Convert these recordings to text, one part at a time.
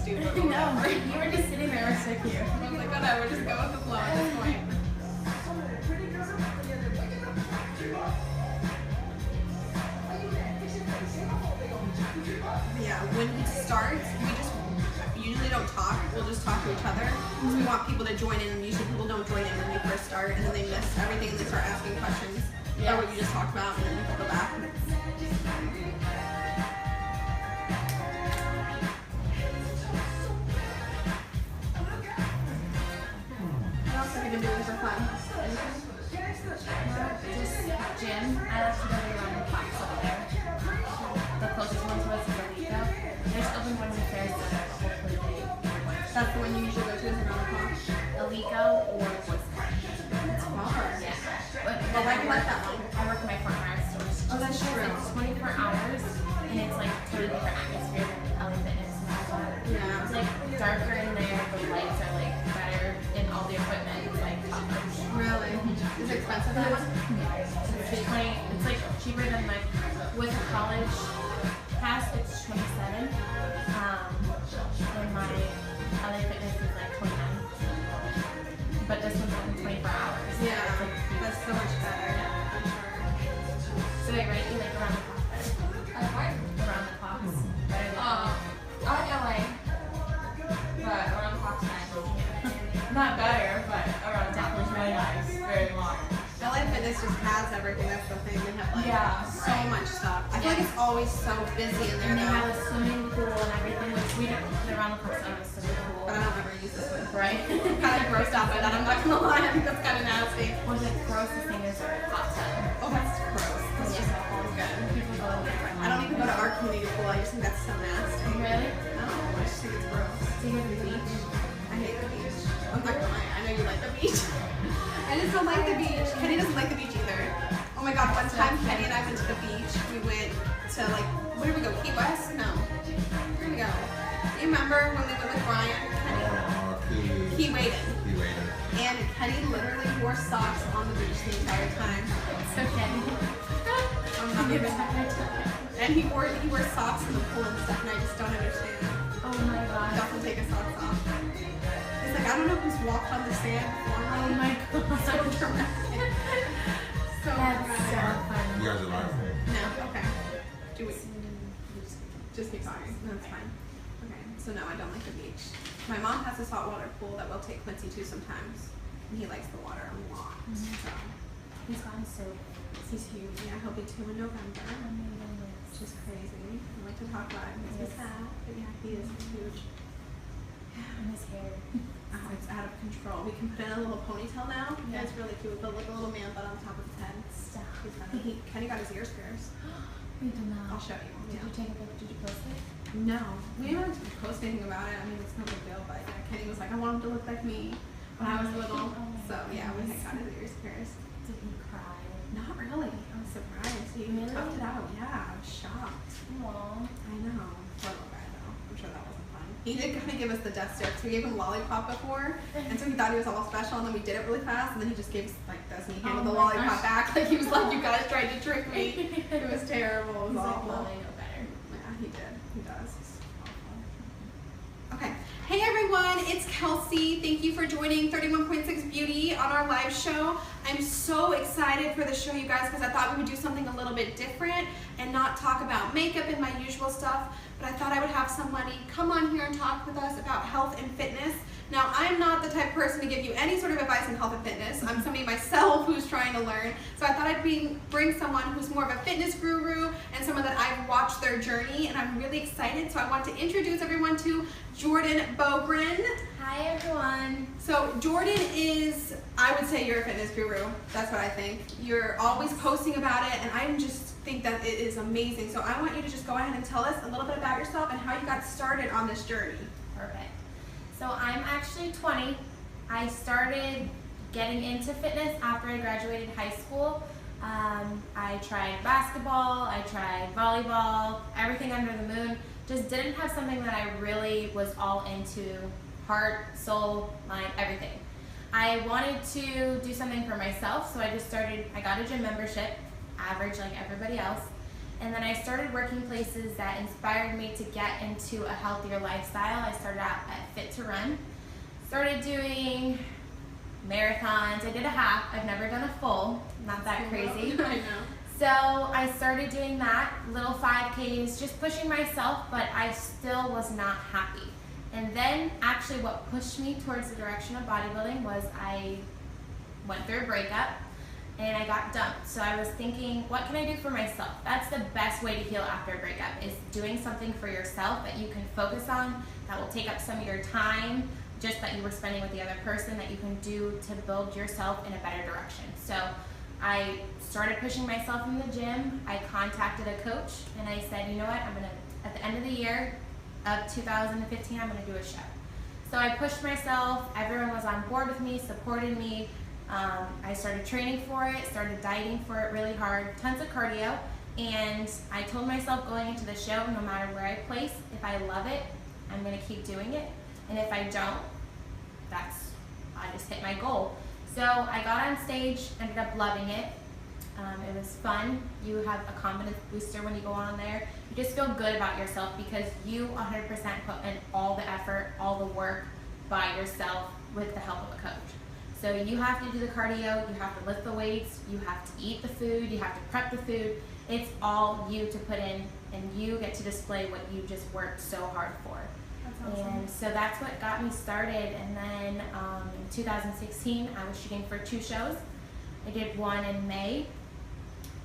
stupid. No, you were just sitting there, we're so cute. I was like, whatever, just go with the flow at this point. Yeah, when it starts, we just usually don't talk. We'll just talk to each other. So we want people to join in, and usually people don't join in when we first start, and then they miss everything and they start asking questions about what you just talked about, and then we go back. What else have you been doing for fun? Just gym. I like to go to around the clocks over there. The closest one to us is Alico. There's still been one in the fair center, but hopefully they That's the one you usually go to is around the clock. Alico or Voice Park. It's far. Yeah. Well, I like that one. I work in my front yard store. Oh, that's true. It's 24 hours, and it's like totally different atmosphere than LA Fitness and all that. Yeah. It's like darker in there, the lights are like better, and all the equipment is like top notch. Really? Is it expensive that one? It's like cheaper than like with a college pass, it's 27. And my LA Fitness is like 29. But this one's only 24 hours. Yeah, It's like, that's so much better. so wait, right? You like around the clock better? Around the clocks. Better than I like LA, but around the clock's nice. Not better, but around the clock is really nice. Very long. LA Fitness just has everything. That's the thing. They have like so right. much stuff. I feel like it's always so busy in there And they have though. a swimming pool and everything, which we don't, the around the clocks don't have a swimming pool. But I don't ever use this one. Right? Kind of grossed out by that. I'm not gonna lie. I think that's kind of nasty. Or the grossest thing is a hot tub. Oh, that's gross. That's just all good. People go in there. I don't even go to our community pool. I just think that's so nasty. Really? No, I just think it's gross. Do you go to the beach? I hate the beach. I'm not gonna lie. I know you like the beach. I just don't like the beach. Kenny doesn't like the beach either. Oh my god, one time Kenny and I went to the beach. We went to like, where did we go? Key West? No. Where did we go? Do you remember when we went with Brian? Key Waden. And Kenny literally wore socks on the beach the entire time. It's okay. I'm not even. And he wore socks in the pool and stuff, and I just don't understand. Oh my He god. doesn't take his socks off. He's like, I don't know who's walked on the sand before. Oh my god. So dramatic. So That's so dramatic. funny. You guys are live. No, okay. Do we just keep talking? That's fine. Okay, so no, I don't like the beach. My mom has a saltwater pool that we'll take Quincy to sometimes, and he likes the water a lot. So He's gotten so he's huge. Yeah, he'll be 2 in November. It's just crazy. I like to talk about it. It makes me sad, but yeah, he is huge. And his hair. Oh, it's out of control. We can put in a little ponytail now. Yeah, it's really cute. With like a little man bun on top of his head. Stop. He's funny. Kenny got his ears pierced. We do not. I'll show you. Did you take a picture? Did you post it? No, we didn't post anything about it. I mean, it's no big deal, but yeah, Kenny was like, I want him to look like me when I was little. So yeah, we had got his ears pierced. Did he cry? Not really. I was surprised. He Really? toughed it out. Yeah, I was shocked. Aww. I know. Poor little guy though. I'm sure that wasn't fun. He did kind of give us the death stare because we gave him lollipop before, and so he thought he was all special, and then we did it really fast, and then he just gave us like this, and he handed the Oh my lollipop gosh. back like he was like, you guys tried to trick me. It was terrible. It was He's like, awful. well, I know better. Yeah, he did. He does. It's awful. Okay. Hey everyone, it's Kelsey. Thank you for joining 31.6 Beauty on our live show. I'm so excited for the show, you guys, because I thought we would do something a little bit different and not talk about makeup and my usual stuff, but I thought I would have somebody come on here and talk with us about health and fitness. Now, I'm not the type of person to give you any sort of advice in health and fitness. I'm somebody myself who's trying to learn. So I thought I'd bring someone who's more of a fitness guru and someone that I've watched their journey, and I'm really excited. So I want to introduce everyone to Jordan Bogren. Hi everyone. So Jordan is, I would say you're a fitness guru. That's what I think. You're always posting about it, and I just think that it is amazing. So I want you to just go ahead and tell us a little bit about yourself and how you got started on this journey. Perfect. So I'm actually 20. I started getting into fitness after I graduated high school. I tried basketball, I tried volleyball, everything under the moon. Just didn't have something that I really was all into, heart, soul, mind, everything. I wanted to do something for myself, so I got a gym membership, average like everybody else. And then I started working places that inspired me to get into a healthier lifestyle. I started out at Fit to Run, started doing marathons. I did a half. I've never done a full, not that crazy. I know. So I started doing that, little 5Ks, just pushing myself, but I still was not happy. And then actually what pushed me towards the direction of bodybuilding was I went through a breakup and I got dumped. So I was thinking, what can I do for myself? That's the best way to heal after a breakup, is doing something for yourself that you can focus on, that will take up some of your time, just that you were spending with the other person, that you can do to build yourself in a better direction. So I started pushing myself in the gym. I contacted a coach and I said, you know what, at the end of the year of 2015, I'm gonna do a show. So I pushed myself, everyone was on board with me, supported me. I started training for it, started dieting for it really hard, tons of cardio, and I told myself going into the show, no matter where I place, if I love it, I'm gonna keep doing it, and if I don't, I just hit my goal. So I got on stage, ended up loving it. It was fun. You have a confidence booster when you go on there. You just feel good about yourself because you 100% put in all the effort, all the work by yourself with the help of a coach. So you have to do the cardio, you have to lift the weights, you have to eat the food, you have to prep the food. It's all you to put in, and you get to display what you just worked so hard for. That's awesome. And so that's what got me started. And then in 2016, I was shooting for 2 shows. I did one in May,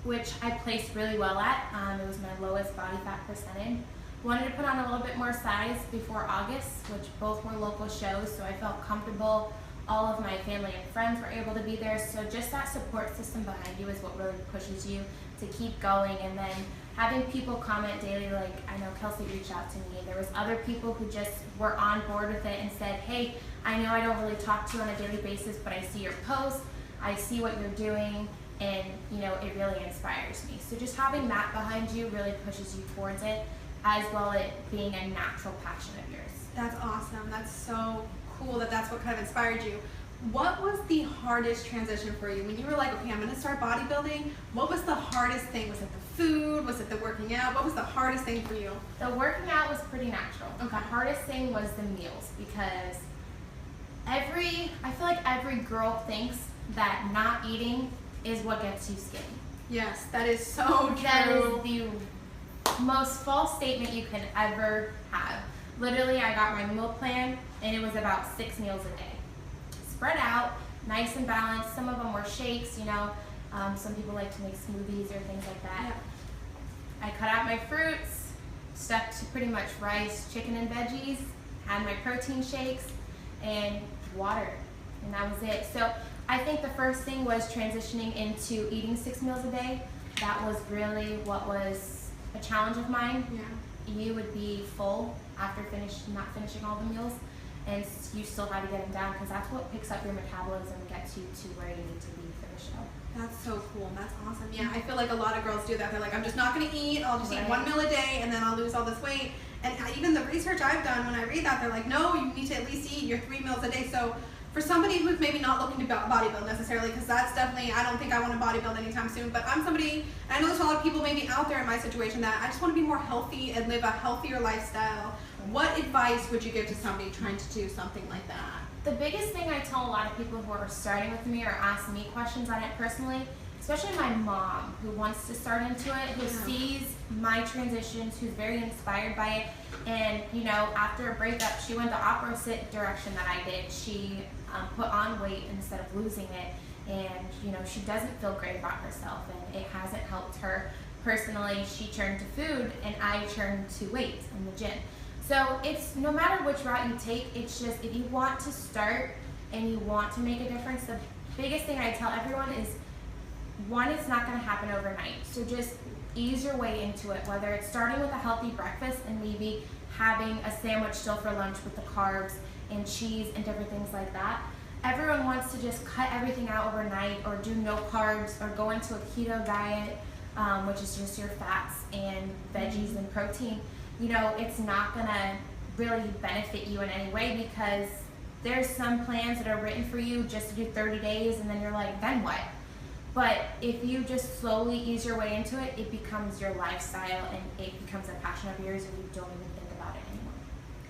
which I placed really well at. It was my lowest body fat percentage. Wanted to put on a little bit more size before August, which both were local shows, so I felt comfortable. All of my family and friends were able to be there, so just that support system behind you is what really pushes you to keep going. And then having people comment daily, like I know Kelsey reached out to me. There was other people who just were on board with it and said, hey, I know I don't really talk to you on a daily basis, but I see your posts, I see what you're doing, and you know, it really inspires me. So just having that behind you really pushes you towards it, as well as it being a natural passion of yours. That's awesome. That's so cool that that's what kind of inspired you. What was the hardest transition for you when you were like, okay, I'm going to start bodybuilding? What was the hardest thing? Was it the food? Was it the working out? What was the hardest thing for you? The working out was pretty natural. Okay. The hardest thing was the meals, because I feel like every girl thinks that not eating is what gets you skinny. Yes, that is so true. That is the most false statement you can ever have. Literally, I got my meal plan and it was about 6 meals a day. Spread out, nice and balanced. Some of them were shakes, you know. Some people like to make smoothies or things like that. Yeah. I cut out my fruits, stuck to pretty much rice, chicken, and veggies, had my protein shakes, and water, and that was it. So I think the first thing was transitioning into eating 6 meals a day. That was really what was a challenge of mine. Yeah. You would be full after not finishing all the meals, and you still had to get them down, because that's what picks up your metabolism and gets you to where you need to be for the show. That's so cool. That's awesome. Yeah, I feel like a lot of girls do that. They're like, I'm just not going to eat. I'll just eat 1 meal a day, and then I'll lose all this weight. And even the research I've done, when I read that, they're like, no, you need to at least eat your 3 meals a day. So for somebody who's maybe not looking to bodybuild necessarily, because that's definitely, I don't think I want to bodybuild anytime soon, but I'm somebody, and I know there's a lot of people maybe out there in my situation that I just want to be more healthy and live a healthier lifestyle. What advice would you give to somebody trying to do something like that? The biggest thing I tell a lot of people who are starting with me or ask me questions on it personally, especially my mom who wants to start into it, who sees my transitions, who's very inspired by it, and you know, after a breakup, she went the opposite direction that I did. She put on weight instead of losing it, and you know, she doesn't feel great about herself, and it hasn't helped her personally. She turned to food, and I turned to weights in the gym. So it's no matter which route you take, it's just if you want to start and you want to make a difference, the biggest thing I tell everyone is, one, it's not going to happen overnight. So just ease your way into it, whether it's starting with a healthy breakfast and maybe having a sandwich still for lunch with the carbs and cheese and different things like that. Everyone wants to just cut everything out overnight or do no carbs or go into a keto diet, which is just your fats and veggies and protein. You know, it's not going to really benefit you in any way, because there's some plans that are written for you just to do 30 days and then you're like, then what? But if you just slowly ease your way into it, it becomes your lifestyle and it becomes a passion of yours and you don't even think about it anymore.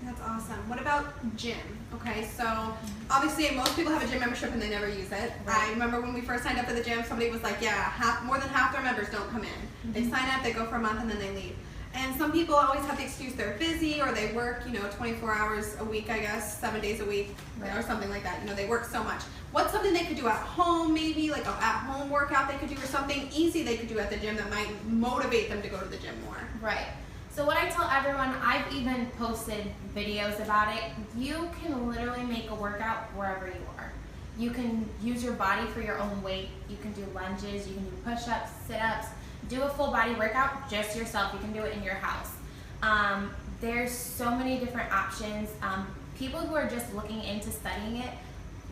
That's awesome. What about gym? Okay, so obviously most people have a gym membership and they never use it. Right. I remember when we first signed up for the gym, somebody was like, yeah, more than half their members don't come in. They sign up, they go for a month, and then they leave. And some people always have the excuse they're busy or they work, 24 hours a week, I guess, 7 days a week, or something like that. They work so much. What's something they could do at home, maybe like an at-home workout they could do, or something easy they could do at the gym that might motivate them to go to the gym more? Right. So what I tell everyone, I've even posted videos about it. You can literally make a workout wherever you are. You can use your body for your own weight. You can do lunges, you can do push-ups, sit-ups, do a full body workout just yourself. You can do it in your house. There's so many different options. People who are just looking into studying it,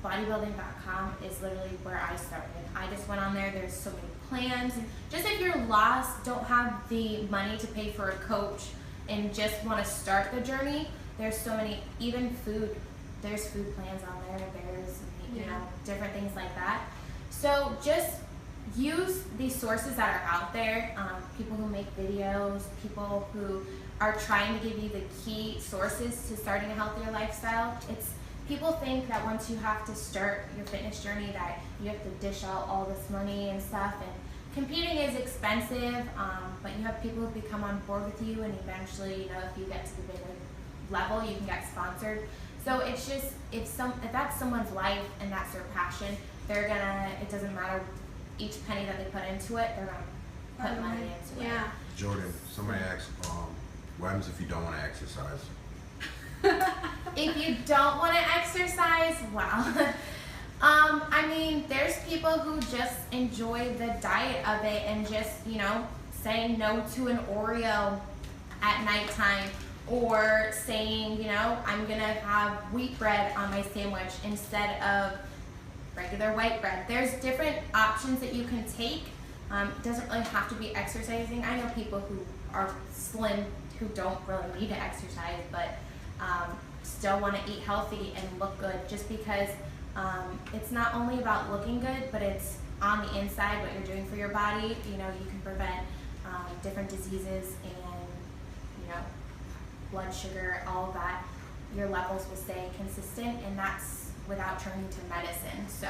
bodybuilding.com is literally where I started. I just went on there. There's so many plans. Just if you're lost, don't have the money to pay for a coach, and just want to start the journey, there's so many, even food. There's food plans on there. There's different things like that. So just use these sources that are out there. People who make videos, people who are trying to give you the key sources to starting a healthier lifestyle. People think that once you have to start your fitness journey that you have to dish out all this money and stuff, and competing is expensive, but you have people who become on board with you, and eventually, if you get to the bigger level, you can get sponsored. So it's just, if that's someone's life and that's their passion, it doesn't matter each penny that they put into it, they're gonna put money into it. Yeah. Jordan, somebody asked, what happens if you don't want to exercise? If you don't want to exercise, wow. There's people who just enjoy the diet of it and just, saying no to an Oreo at nighttime, or saying, I'm gonna have wheat bread on my sandwich instead of regular white bread. There's different options that you can take. It doesn't really have to be exercising. I know people who are slim who don't really need to exercise, but still want to eat healthy and look good, just because it's not only about looking good, but it's on the inside, what you're doing for your body. You can prevent different diseases and, blood sugar, all of that. Your levels will stay consistent, and that's without turning to medicine. So.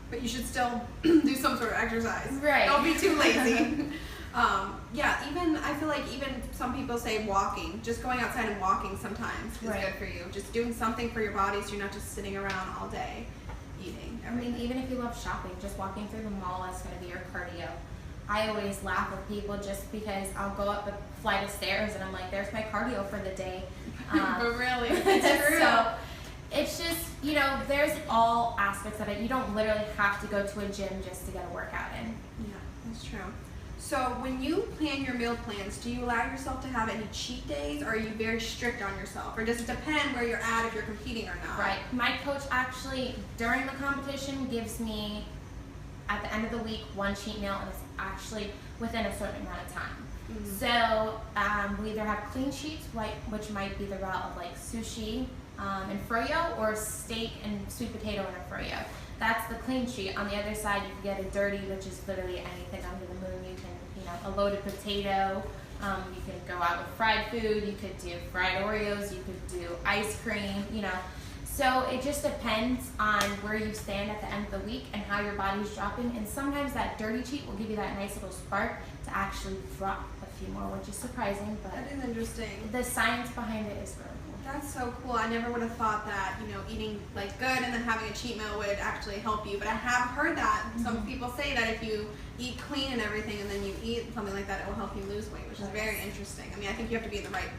But you should still do some sort of exercise. Right. Don't be too lazy. I feel like even some people say walking, just going outside and walking sometimes is good for you. Just doing something for your body so you're not just sitting around all day eating everything. Even if you love shopping, just walking through the mall is going to be your cardio. I always laugh with people just because I'll go up a flight of stairs and I'm like, there's my cardio for the day. But really, it's true. So it's just, there's all aspects of it. You don't literally have to go to a gym just to get a workout in. Yeah, that's true. So when you plan your meal plans, do you allow yourself to have any cheat days, or are you very strict on yourself? Or does it depend where you're at, if you're competing or not? Right. My coach actually, during the competition, gives me, at the end of the week, one cheat meal, and it's actually within a certain amount of time. Mm-hmm. So we either have clean sheets, which might be the route of like sushi and froyo, or steak and sweet potato and a froyo. That's the clean sheet. On the other side, you can get a dirty, which is literally anything under the moon. You can, a loaded potato. You could go out with fried food. You could do fried Oreos. You could do ice cream. So it just depends on where you stand at the end of the week and how your body's dropping. And sometimes that dirty cheat will give you that nice little spark to actually drop a few more, which is surprising. But that is interesting. The science behind it is really cool. That's so cool. I never would have thought that, eating like good and then having a cheat meal would actually help you. But I have heard that some people say that if you eat clean and everything and then you eat something like that, it will help you lose weight, which is very interesting. I think you have to be in the right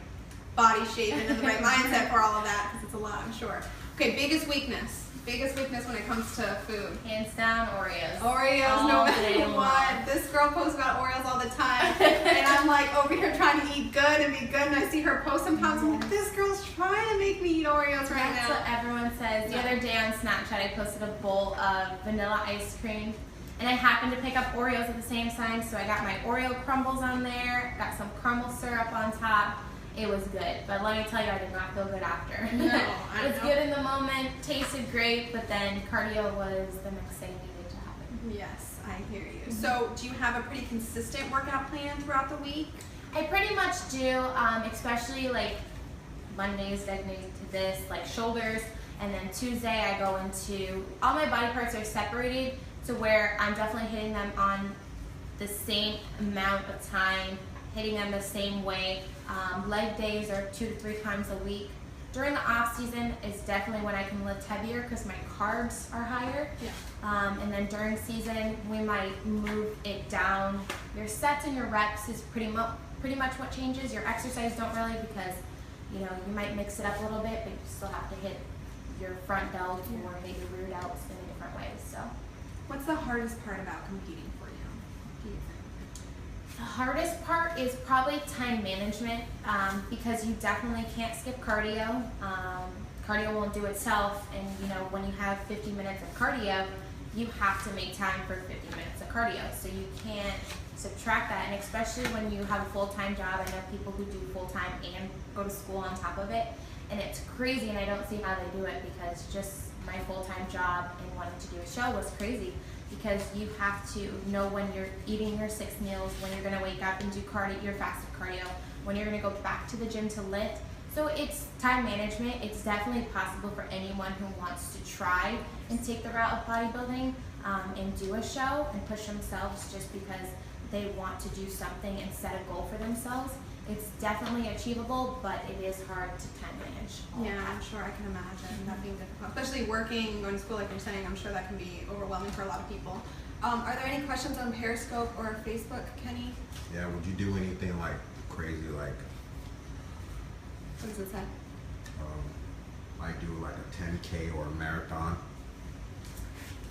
body shape and in the right mindset for all of that, because it's a lot, I'm sure. Okay, biggest weakness when it comes to food. Hands down, Oreos. Oreos, all no day matter what. long. This girl posts about Oreos all the time, and I'm like over here trying to eat good and be good, and I see her post sometimes, I'm like, this girl's trying to make me eat Oreos right That's now. what everyone says. The other day on Snapchat, I posted a bowl of vanilla ice cream, and I happened to pick up Oreos at the same time, so I got my Oreo crumbles on there, got some caramel syrup on top. It was good, but let me tell you, I did not feel good after. No, I It was know. good in the moment, tasted great, but then cardio was the next thing needed to happen. Yes, I hear you. So do you have a pretty consistent workout plan throughout the week? I pretty much do, especially like Mondays designated to this, like shoulders, and then Tuesday I go into, all my body parts are separated to where I'm definitely hitting them on the same amount of time, hitting them the same way. Leg days are 2 to 3 times a week. During the off season is definitely when I can lift heavier because my carbs are higher. Yeah. And then during season, we might move it down. Your sets and your reps is pretty much what changes. Your exercise don't really, because you might mix it up a little bit, but you still have to hit your front delt or hit your rear delts in different ways. So What's the hardest part about competing for you? Do you think? the hardest part is probably time management, because you definitely can't skip cardio. Cardio won't do itself, and when you have 50 minutes of cardio, you have to make time for 50 minutes of cardio. So you can't subtract that, and especially when you have a full-time job. I know people who do full-time and go to school on top of it, and it's crazy, and I don't see how they do it, because just my full-time job and wanting to do a show was crazy, because you have to know when you're eating your 6 meals, when you're going to wake up and do cardio, your fasted cardio, when you're going to go back to the gym to lift. So it's time management. It's definitely possible for anyone who wants to try and take the route of bodybuilding, and do a show and push themselves just because they want to do something and set a goal for themselves. It's definitely achievable, but it is hard to time manage. Yeah, I'm sure I can imagine that being difficult, especially working, going to school, like you're saying. I'm sure that can be overwhelming for a lot of people. Are there any questions on Periscope or Facebook, Kenny? Yeah, would you do anything like crazy, like What does it say? like do like a 10K or a marathon?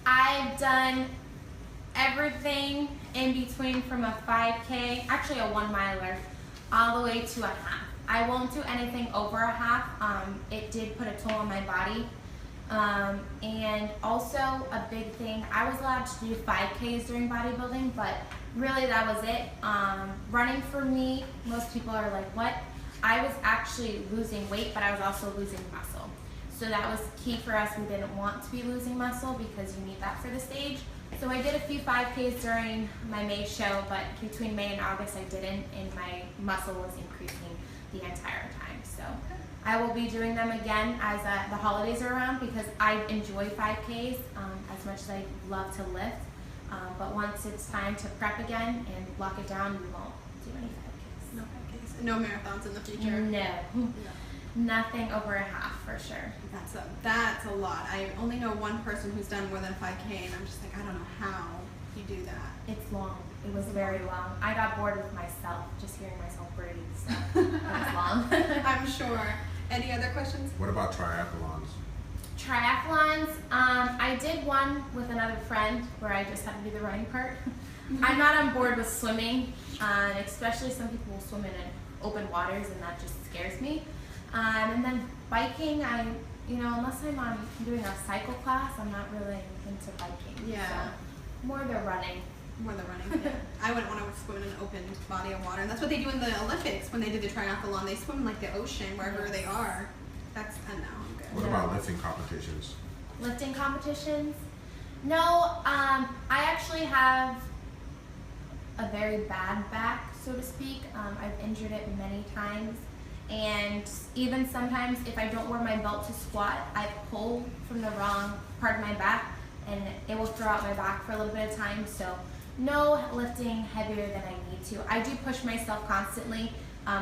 I've done everything in between, from a 5K, actually a 1 miler, all the way to a half. I won't do anything over a half. It did put a toll on my body. And also a big thing, I was allowed to do 5Ks during bodybuilding, but really that was it. Running for me, most people are like, what? I was actually losing weight, but I was also losing muscle. So that was key for us. We didn't want to be losing muscle because you need that for the stage. So I did a few 5Ks during my May show, but between May and August I didn't, and my muscle was increasing the entire time. So I will be doing them again as the holidays are around, because I enjoy 5Ks as much as I love to lift. But once it's time to prep again and lock it down, we won't do any 5Ks. No 5Ks. No marathons in the future. No. Nothing over a half for sure. That's a lot. I only know one person who's done more than 5K, and I'm just like, I don't know how you do that. It's long. It was very long. I got bored with myself, just hearing myself breathe. So it was long. I'm sure. Any other questions? What about triathlons? Triathlons, I did one with another friend where I just had to do the running part. I'm not on board with swimming, especially some people will swim in open waters, and that just scares me. And then biking, unless I'm doing a cycle class, I'm not really into biking. Yeah. So more the running. More than running. Yeah. I wouldn't want to swim in an open body of water. And that's what they do in the Olympics when they do the triathlon. They swim in like the ocean wherever they are. That's, I know, I'm good. What about lifting competitions? Lifting competitions? No, I actually have a very bad back, so to speak. I've injured it many times. And even sometimes if I don't wear my belt to squat, I pull from the wrong part of my back, and it will throw out my back for a little bit of time. So no lifting heavier than I need to. I do push myself constantly.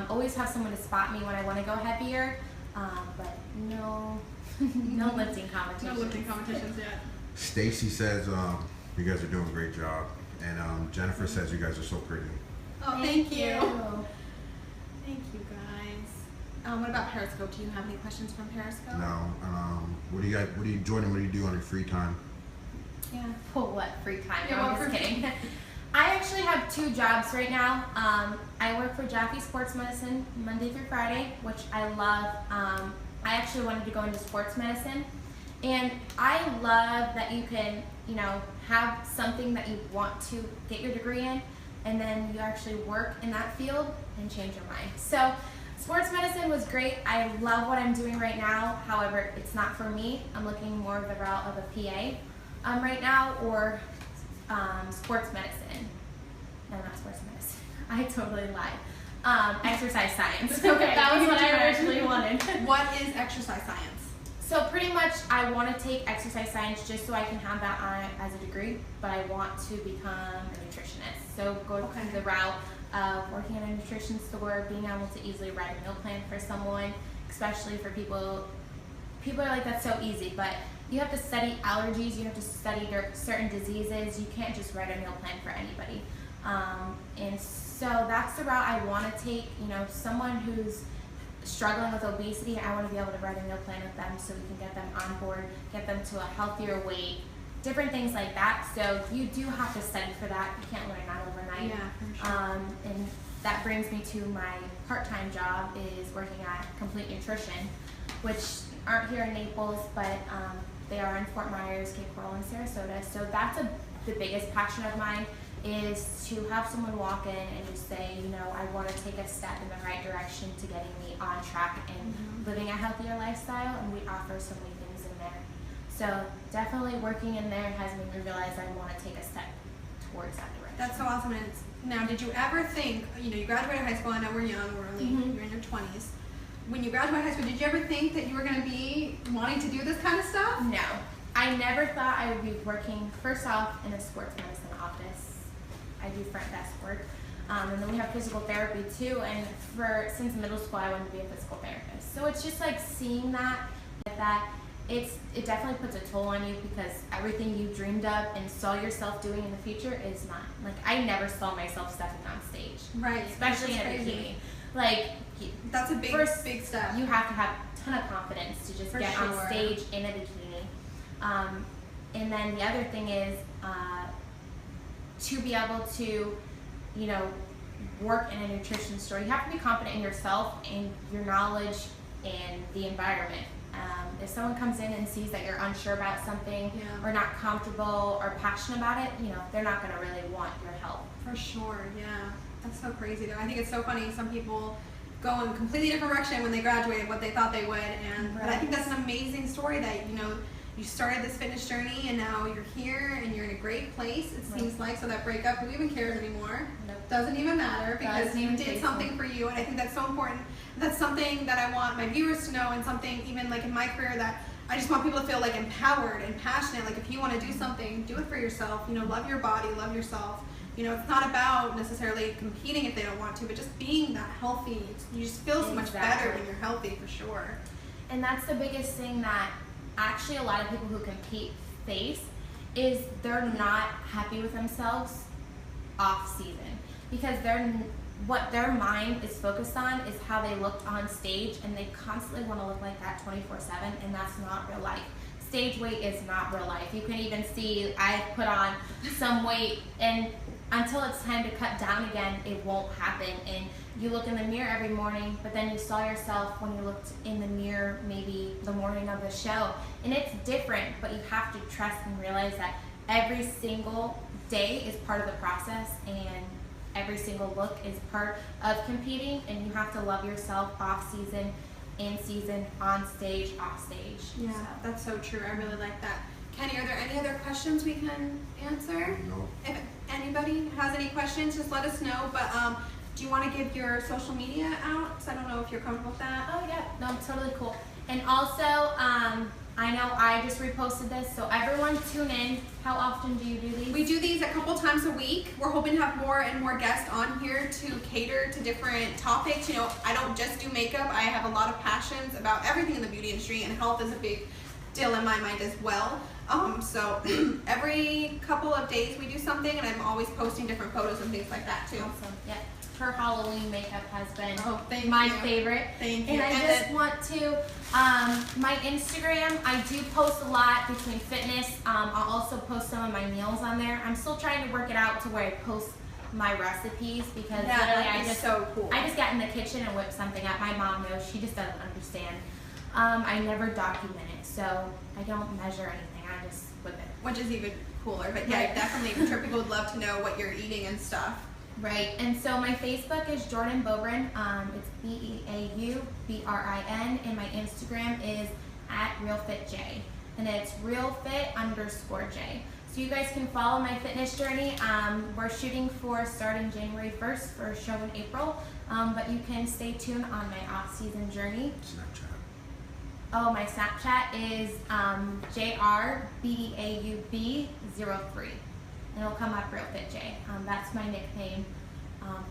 Always have someone to spot me when I want to go heavier, but no, no lifting competitions. No lifting competitions yet. Stacy says you guys are doing a great job, and Jennifer says you guys are so pretty. Oh, thank you. Thank you, guys. What about Periscope? Do you have any questions from Periscope? No. What do you Jordan? What do you do on your free time? Yeah. For what free time? Yeah, No, I'm what just for- kidding. I actually have 2 jobs right now. I work for Jaffe Sports Medicine Monday through Friday, which I love. I actually wanted to go into sports medicine, and I love that you can, have something that you want to get your degree in, and then you actually work in that field and change your mind. So sports medicine was great. I love what I'm doing right now. However, it's not for me. I'm looking more of the route of a PA right now, or sports medicine. No, not sports medicine. I totally lied. Exercise science. Okay, That was you what I did. originally wanted. What is exercise science? So pretty much I want to take exercise science just so I can have that on as a degree, but I want to become a nutritionist. So go Okay. the route of working in a nutrition store, being able to easily write a meal plan for someone, especially for people are like, that's so easy, but you have to study allergies, you have to study certain diseases, you can't just write a meal plan for anybody. And so that's the route I want to take. You know, someone who's struggling with obesity, I want to be able to write a meal plan with them so we can get them on board, get them to a healthier weight, different things like that. So you do have to study for that. You can't learn that overnight. Yeah, for sure. And that brings me to my part-time job is working at Complete Nutrition, which aren't here in Naples, but they are in Fort Myers, Cape Coral, and Sarasota. So that's the biggest passion of mine, is to have someone walk in and just say, you know, I want to take a step in the right direction to getting me on track and living a healthier lifestyle, and we offer so many things in there. So definitely working in there has made me realize I want to take a step towards that direction. That's so awesome. And now, did you ever think, you know, you graduated high school, I know we're young, we're only, you're in your 20s. When you graduated high school, did you ever think that you were going to be wanting to do this kind of stuff? No, I never thought I would be working, first off, in a sports medicine office. I do front desk work. And then we have physical therapy too. And since middle school, I wanted to be a physical therapist. So it's just like seeing that it definitely puts a toll on you, because everything you dreamed of and saw yourself doing in the future is not, like, I never saw myself stepping on stage. Right. Especially in a That's bikini. crazy. Like, That's a big, First, big step. you have to have a ton of confidence to just For get sure. on stage in a bikini. And then the other thing is to be able to, you know, work in a nutrition store, you have to be confident in yourself and your knowledge and the environment. If someone comes in and sees that you're unsure about something Yeah. or not comfortable or passionate about it, you know, they're not going to really want your help. For sure, yeah. That's so crazy though. I think it's so funny. Some people go in a completely different direction when they graduate what they thought they would, but I think that's an amazing story that, you know, you started this fitness journey and now you're here and you're in a great place, it seems like. So that breakup, who even cares anymore? Nope. Doesn't even matter, because Doesn't you even did take something for you, and I think that's so important. That's something that I want my viewers to know, and something even like in my career that I just want people to feel like empowered and passionate. Like, if you want to do something, do it for yourself. You know, love your body, love yourself. You know, it's not about necessarily competing if they don't want to, but just being that healthy. You just feel so much better Exactly. when you're healthy, for sure. And that's the biggest thing that actually a lot of people who compete face, is they're not happy with themselves off season, because what their mind is focused on is how they looked on stage, and they constantly want to look like that 24/7, and that's not real life. Stage weight is not real life. You can even see I put on some weight, and until it's time to cut down again, it won't happen. And you look in the mirror every morning, but then you saw yourself when you looked in the mirror maybe the morning of the show, and it's different. But you have to trust and realize that every single day is part of the process, and every single look is part of competing, and you have to love yourself off season, in season, on stage, off stage. Yeah, So. that's so true. I really like that. Kenny, are there any other questions we can answer? No. If anybody has any questions, just let us know. But do you want to give your social media out? Because I don't know if you're comfortable with that. Oh yeah, no, totally cool. And also, I know I just reposted this, so everyone tune in. How often do you do these? We do these a couple times a week. We're hoping to have more and more guests on here to cater to different topics. You know, I don't just do makeup. I have a lot of passions about everything in the beauty industry, and health is a big deal in my mind as well. So every couple of days we do something, and I'm always posting different photos and things like that too. Awesome. Yeah. Her Halloween makeup has been Thank my you. favorite. Thank you. And I And just then- want to, my Instagram, I do post a lot between fitness. I'll also post some of my meals on there. I'm still trying to work it out to where I post my recipes, because literally that I is just so cool. I just got in the kitchen and whipped something up. My mom knows, she just doesn't understand. I never document it, so I don't measure anything. I just whip it. Which is even cooler. But yeah, Right. definitely, I'm sure people would love to know what you're eating and stuff. Right, and so my Facebook is Jordan Bobrin. It's BeauBrin, and my Instagram is @RealFitJ. and it's realfit_J. So you guys can follow my fitness journey. We're shooting for starting January 1st for a show in April, but you can stay tuned on my off-season journey. Snapchat. Oh, my Snapchat is JRBEAUB03, and it'll come up RealFitJ. That's my nickname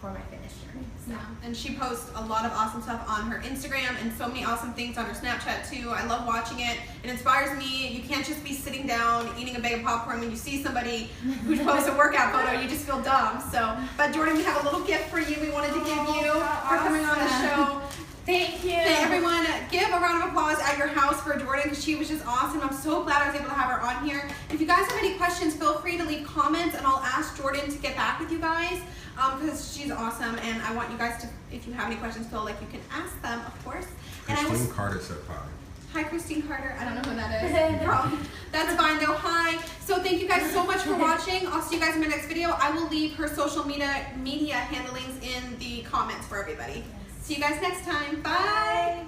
for my fitness journey. So. Yeah, and she posts a lot of awesome stuff on her Instagram and so many awesome things on her Snapchat too. I love watching it. It inspires me. You can't just be sitting down eating a bag of popcorn when you see somebody who posts a workout photo. You just feel dumb. So, but Jordan, we have a little gift for you. We wanted to give you for coming on the show. Thank you. Hey everyone, give a round of applause at your house for Jordan because she was just awesome. I'm so glad I was able to have her on here. If you guys have any questions, feel free to leave comments and I'll ask Jordan to get back with you guys because she's awesome and I want you guys to, if you have any questions, feel like you can ask them, of course. And Christine Carter said hi. Hi, Christine Carter. I don't know who that is. That's fine though. Hi. So thank you guys so much for watching. I'll see you guys in my next video. I will leave her social media handlings in the comments for everybody. See you guys next time. Bye.